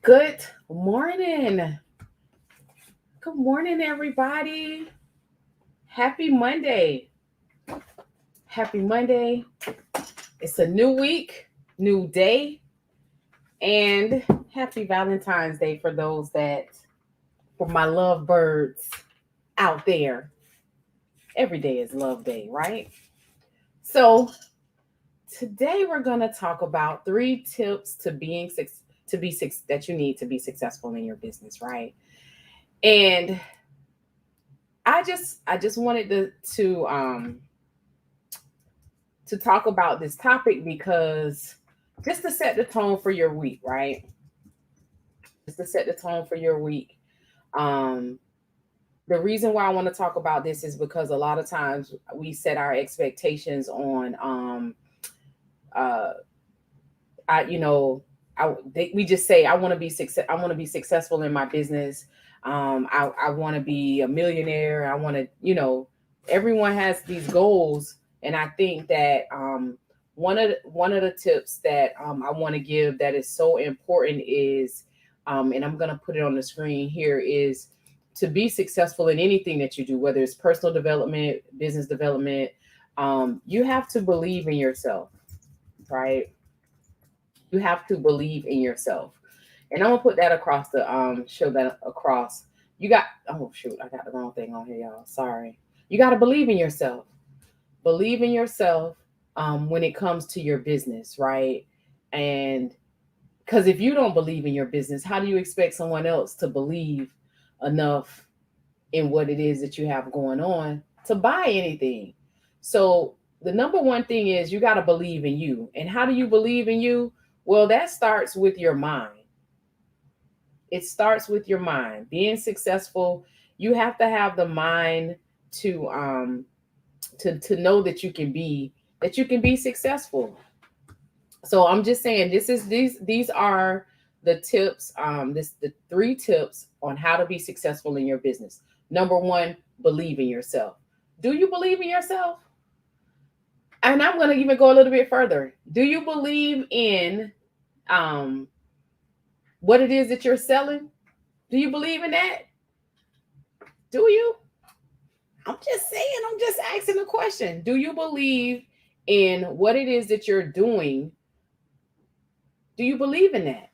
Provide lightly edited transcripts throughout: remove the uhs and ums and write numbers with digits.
Good morning. Good morning, everybody. Happy Monday. Happy Monday. It's a new week, new day, and happy Valentine's Day for my lovebirds out there. Every day is love day, right? So, today we're going to talk about 3 tips that you need to be successful in your business, right? And I just wanted to talk about this topic because just to set the tone for your week, right? Just to set the tone for your week. Um, the reason why I want to talk about this is because a lot of times we set our expectations on, uh, I, you know, we just say I want to be success. I want to be successful in my business. I want to be a millionaire. I want to, everyone has these goals, and I think that one of the tips that I want to give that is so important is, and I'm gonna put it on the screen here, is to be successful in anything that you do, whether it's personal development, business development. You have to believe in yourself, right? You have to believe in yourself. And I'm gonna put that across the show that across. You got oh shoot, I got the wrong thing on here, y'all. Sorry. You gotta believe in yourself. Believe in yourself when it comes to your business, right? And because if you don't believe in your business, how do you expect someone else to believe enough in what it is that you have going on to buy anything? So the number one thing is you got to believe in you. And how do you believe in you? Well, that starts with your mind. It starts with your mind. Being successful, you have to have the mind to to know that you can be successful. So I'm just saying these are the tips, the 3 tips on how to be successful in your business. Number 1, believe in yourself. Do you believe in yourself? And I'm going to even go a little bit further. Do you believe in um what it is that you're selling? Do you believe in that? Do you? I'm just saying, I'm just asking a question. Do you believe in what it is that you're doing? Do you believe in that?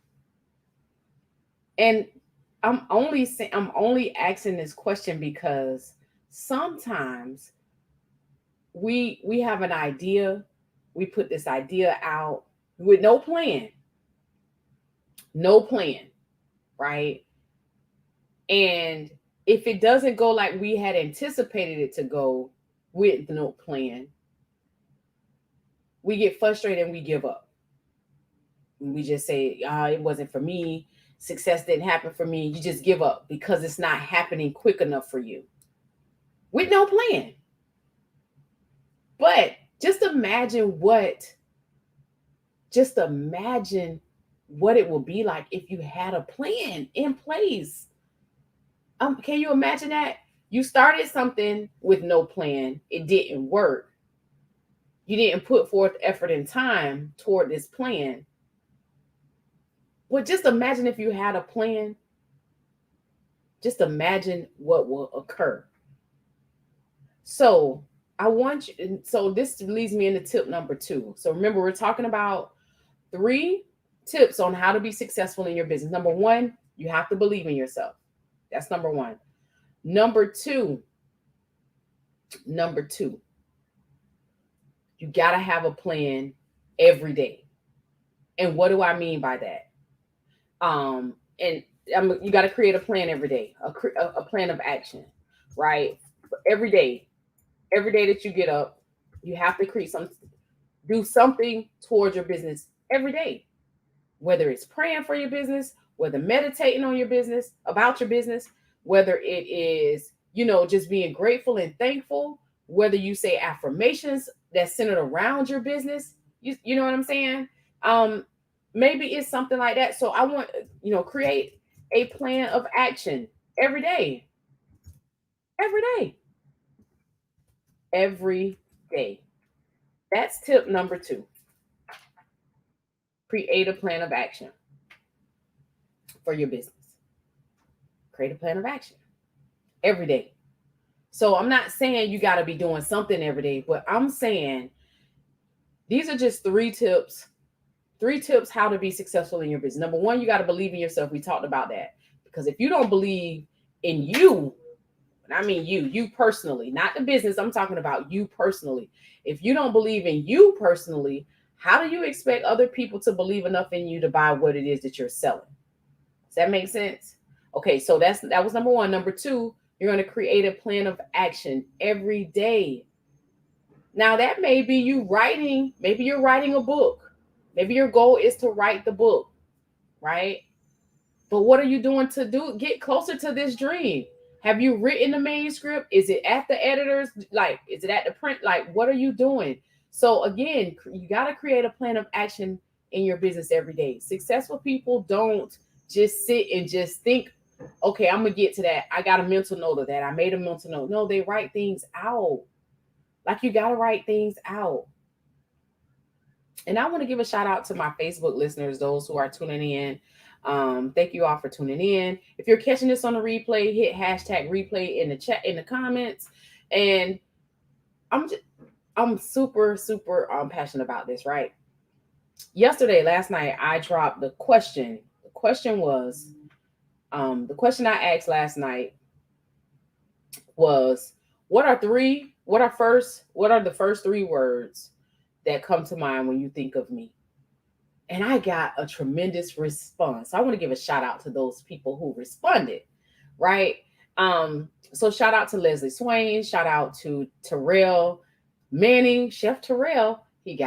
And I'm only asking this question because sometimes we have an idea, we put this idea out with no plan. No plan, right? And if it doesn't go like we had anticipated it to go with no plan, we get frustrated and we give up. We just say, it wasn't for me. Success didn't happen for me. You just give up because it's not happening quick enough for you with no plan. But just imagine just imagine what it will be like if you had a plan in place. Can you imagine that? You started something with no plan, it didn't work. You didn't put forth effort and time toward this plan. Well, just imagine if you had a plan. Just imagine what will occur. So so this leads me into tip number 2. So remember, we're talking about 3 tips on how to be successful in your business. Number 1, you have to believe in yourself. That's number 1. Number 2, number 2, you got to have a plan every day. And what do I mean by that? And you got to create a plan every day, a plan of action, right? Every day, every day that you get up, you have to do something towards your business every day, whether it's praying for your business, whether meditating on your business, about your business, whether it is, just being grateful and thankful, whether you say affirmations that's centered around your business. You know what I'm saying? Um, Maybe it's something like that. So I want, create a plan of action every day, every day, every day. That's tip number 2. Create a plan of action for your business. Create a plan of action every day. So I'm not saying you got to be doing something every day, but I'm saying these are just 3 tips. 3 tips how to be successful in your business. Number 1, you got to believe in yourself. We talked about that. Because if you don't believe in you, and I mean you personally, not the business, I'm talking about you personally. If you don't believe in you personally, how do you expect other people to believe enough in you to buy what it is that you're selling? Does that make sense? Okay, so that was number 1. Number 2, you're going to create a plan of action every day. Now that may be you writing, maybe you're writing a book. Maybe your goal is to write the book, right? But what are you doing to get closer to this dream? Have you written the manuscript? Is it at the editors? Like, is it at the print? Like, what are you doing? So again, you got to create a plan of action in your business every day. Successful people don't just sit and just think, okay, I'm going to get to that. I got a mental note of that. I made a mental note. No, they write things out. Like, you got to write things out. And I want to give a shout out to my Facebook listeners, those who are tuning in. Thank you all for tuning in. If you're catching this on the replay, hit hashtag replay in the chat, in the comments. And I'm super passionate about this, right? Last night, I dropped the question. The question was, the question I asked last night was, what are the first 3 words that come to mind when you think of me? And I got a tremendous response. I want to give a shout out to those people who responded, right? So shout out to Leslie Swain, shout out to Terrell Manning, Chef Terrell. He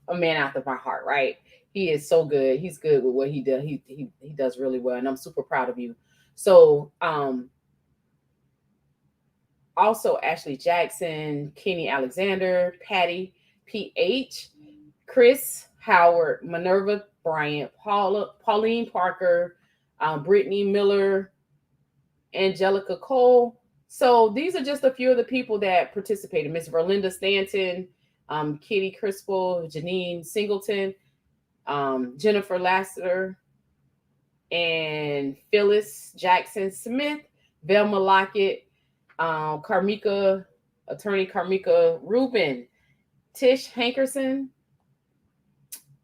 a man after my heart, right? He is so good. He's good with what he does. He does really well, and I'm super proud of you. So also Ashley Jackson, Kenny Alexander, Patty PH, Chris Howard, Minerva Bryant, Pauline Parker, Brittany Miller, Angelica Cole. So these are just a few of the people that participated. Miss Verlinda Stanton, Kitty Crispel, Janine Singleton, Jennifer Lassiter, and Phyllis Jackson Smith, Velma Lockett, attorney Carmika Rubin, Tish Hankerson,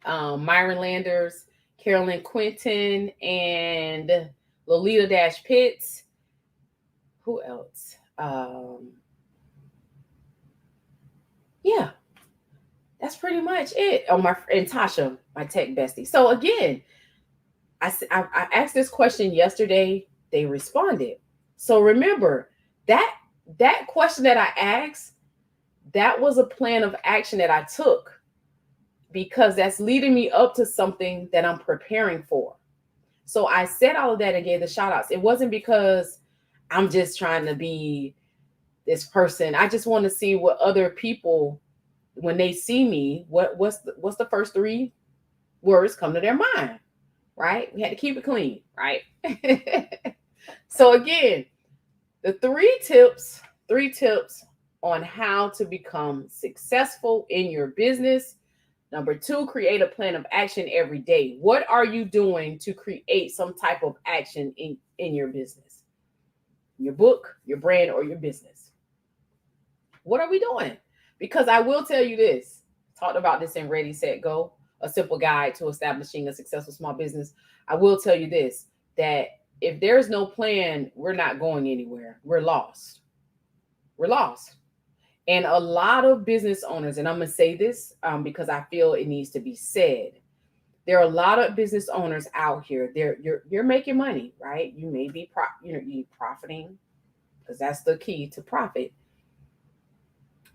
Myron Landers, Carolyn Quinton, and Lolita Dash Pitts. Who else? Yeah, that's pretty much it. Oh, and Tasha, my tech bestie. So again, I asked this question yesterday. They responded. So remember that question that I asked, that was a plan of action that I took, because that's leading me up to something that I'm preparing for. So I said all of that and gave the shout outs. It wasn't because I'm just trying to be this person. I just want to see what other people, when they see me, what's the first 3 words come to their mind, right? We had to keep it clean, right? So again, the 3 tips on how to become successful in your business. Number 2, create a plan of action every day. What are you doing to create some type of action in your business, your book, your brand, or your business? What are we doing? Because I will tell you this, talked about this in Ready, Set, Go, a simple guide to establishing a successful small business. I will tell you this, that if there's no plan, we're not going anywhere. We're lost. We're lost. And a lot of business owners, and I'm going to say this because I feel it needs to be said. There are a lot of business owners out here. You're making money, right? You may be you're profiting, because that's the key to profit.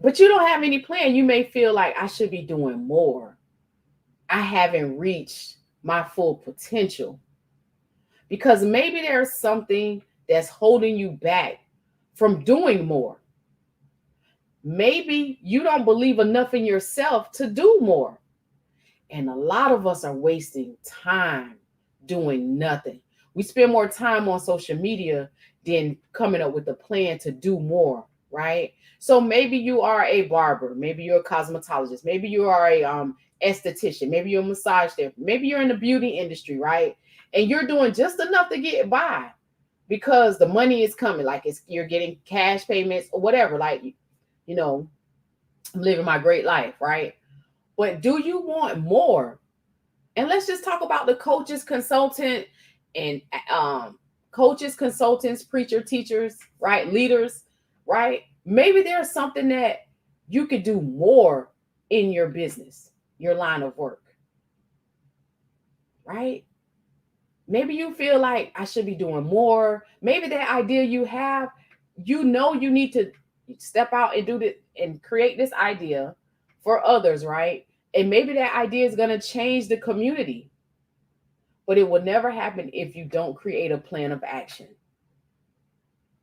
But you don't have any plan. You may feel like I should be doing more. I haven't reached my full potential, because maybe there's something that's holding you back from doing more. Maybe you don't believe enough in yourself to do more. And a lot of us are wasting time doing nothing. We spend more time on social media than coming up with a plan to do more, right? So maybe you are a barber, maybe you're a cosmetologist, maybe you are a esthetician, maybe you're a massage therapist, maybe you're in the beauty industry, right? And you're doing just enough to get by because the money is coming, like you're getting cash payments or whatever, like, you know, I'm living my great life, right? But do you want more? And let's just talk about the coaches, consultant, and coaches, consultants, preacher, teachers, right? Leaders, right? Maybe there's something that you could do more in your business, your line of work, right? Maybe you feel like I should be doing more. Maybe that idea you have, you know, you need to step out and do this and create this idea for others, right? And maybe that idea is going to change the community, but it will never happen if you don't create a plan of action.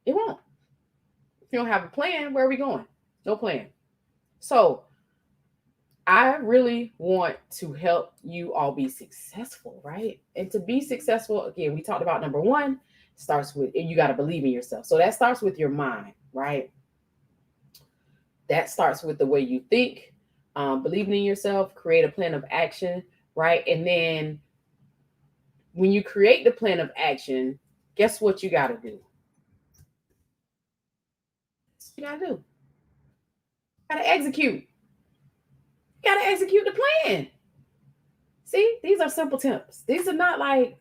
It won't. If you don't have a plan, where are we going? No plan. So I really want to help you all be successful, right? And to be successful, again, we talked about number one, starts with, you got to believe in yourself. So that starts with your mind, right? That starts with the way you think, believing in yourself, create a plan of action, right? And then when you create the plan of action, guess what you got to do? You got to do. Got to execute. Got to execute the plan. See, these are simple tips. These are not like,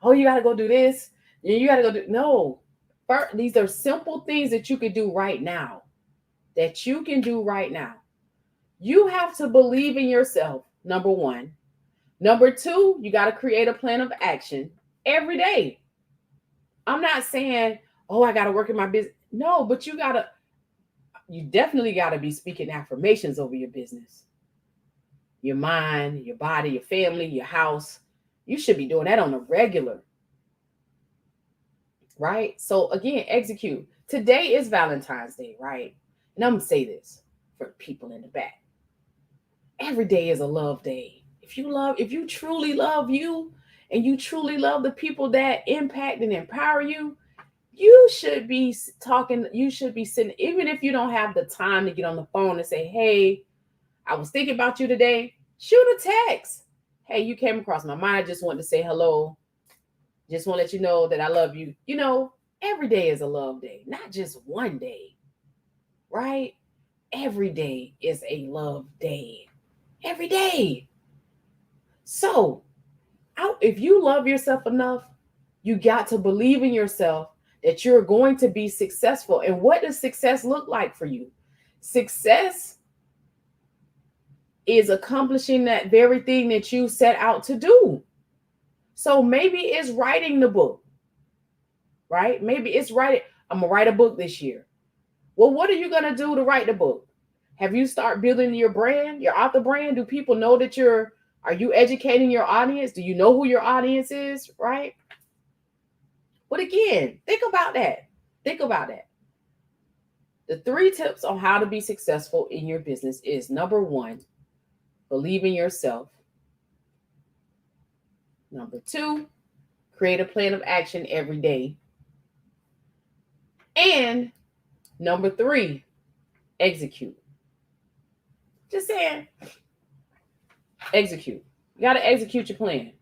oh, you got to go do this. You got to go do. No, these are simple things that you can do right now. That you can do right now. You have to believe in yourself, number one. Number two, you got to create a plan of action every day. I'm not saying, oh, I got to work in my business. No, but you definitely got to be speaking affirmations over your business. Your mind, your body, your family, your house. You should be doing that on a regular. Right? So again, execute. Today is Valentine's Day, right? And I'm going to say this for people in the back. Every day is a love day. If you truly love you and you truly love the people that impact and empower you, you should be talking, you should be sitting, even if you don't have the time to get on the phone and say, hey, I was thinking about you today, shoot a text. Hey, you came across my mind. I just wanted to say hello. Just want to let you know that I love you. You know, every day is a love day, not just one day, right? Every day is a love day. Every day. So, if you love yourself enough, you got to believe in yourself that you're going to be successful. And what does success look like for you? Success is accomplishing that very thing that you set out to do. So maybe it's writing the book, right? Maybe it's writing. I'm going to write a book this year. Well, what are you going to do to write the book? Have you started building your brand, your author brand? Do people know that are you educating your audience? Do you know who your audience is, right? But again, think about that. Think about that. The 3 tips on how to be successful in your business is number 1, believe in yourself. Number 2, create a plan of action every day. And number 3, execute. Just saying, execute. You got to execute your plan.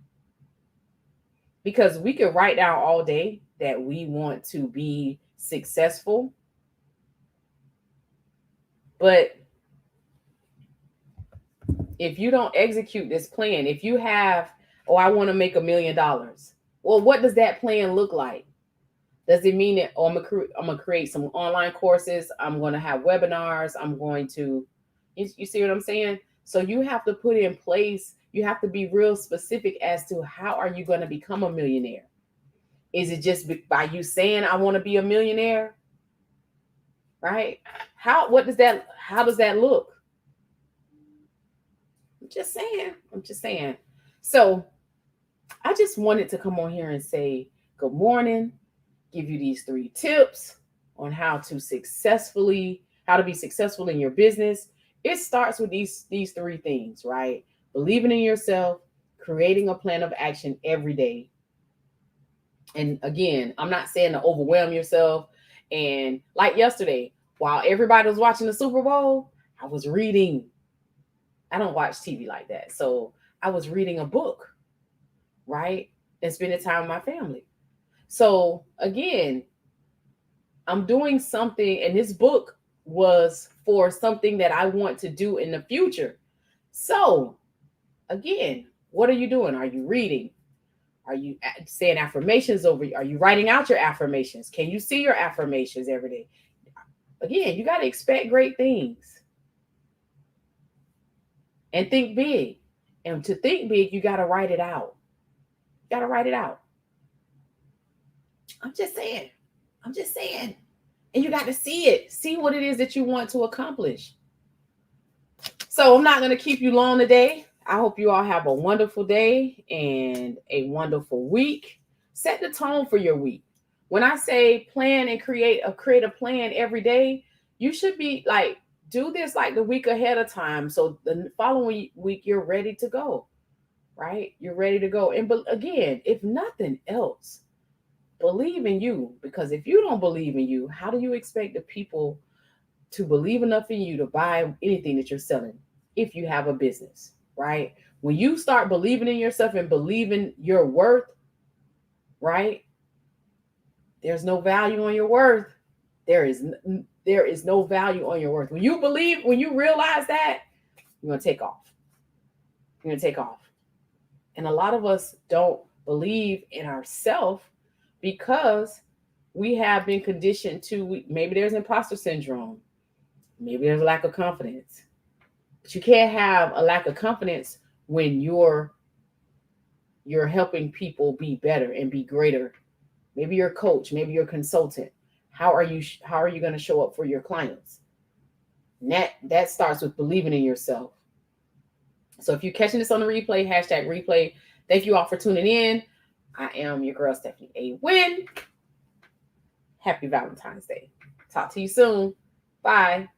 Because we could write down all day that we want to be successful. But if you don't execute this plan, if you have, oh, I want to make $1 million. Well, what does that plan look like? Does it mean that, oh, I'm going to create some online courses? I'm going to have webinars. I'm going to, you see what I'm saying? So you have to put in place, you have to be real specific as to how are you going to become a millionaire? Is it just by you saying, I want to be a millionaire? Right? How does that look? I'm just saying. So I just wanted to come on here and say good morning, give you these 3 tips on how to be successful in your business. It starts with these 3 things, right? Believing in yourself, creating a plan of action every day. And again, I'm not saying to overwhelm yourself. And like yesterday, while everybody was watching the Super Bowl, I was reading. I don't watch TV like that. So I was reading a book, right? And spending time with my family. So again, I'm doing something, and this book was for something that I want to do in the future. So again, what are you doing? Are you reading? Are you saying affirmations over? Are you writing out your affirmations? Can you see your affirmations every day? Again, you got to expect great things and think big. And to think big, you got to write it out. You got to write it out. I'm just saying. I'm just saying. And you got to see it. See what it is that you want to accomplish. So I'm not going to keep you long today. I hope you all have a wonderful day and a wonderful week. Set the tone for your week. When I say plan and create a plan every day, you should be like, do this like the week ahead of time. So the following week, you're ready to go, right? You're ready to go. And but again, if nothing else, believe in you. Because if you don't believe in you, how do you expect the people to believe enough in you to buy anything that you're selling if you have a business, right? When you start believing in yourself and believing your worth, right? There's no value on your worth. There is no value on your worth. When you believe, when you realize that, you're going to take off. You're going to take off. And a lot of us don't believe in ourselves because we have been conditioned to, maybe there's imposter syndrome. Maybe there's a lack of confidence. But you can't have a lack of confidence when you're helping people be better and be greater. Maybe you're a coach, maybe you're a consultant. How are you going to show up for your clients? And that starts with believing in yourself. So if you're catching this on the replay, #replay. Thank you all for tuning in. I am your girl, Stephanie A. Wynn. Happy Valentine's Day. Talk to you soon. Bye.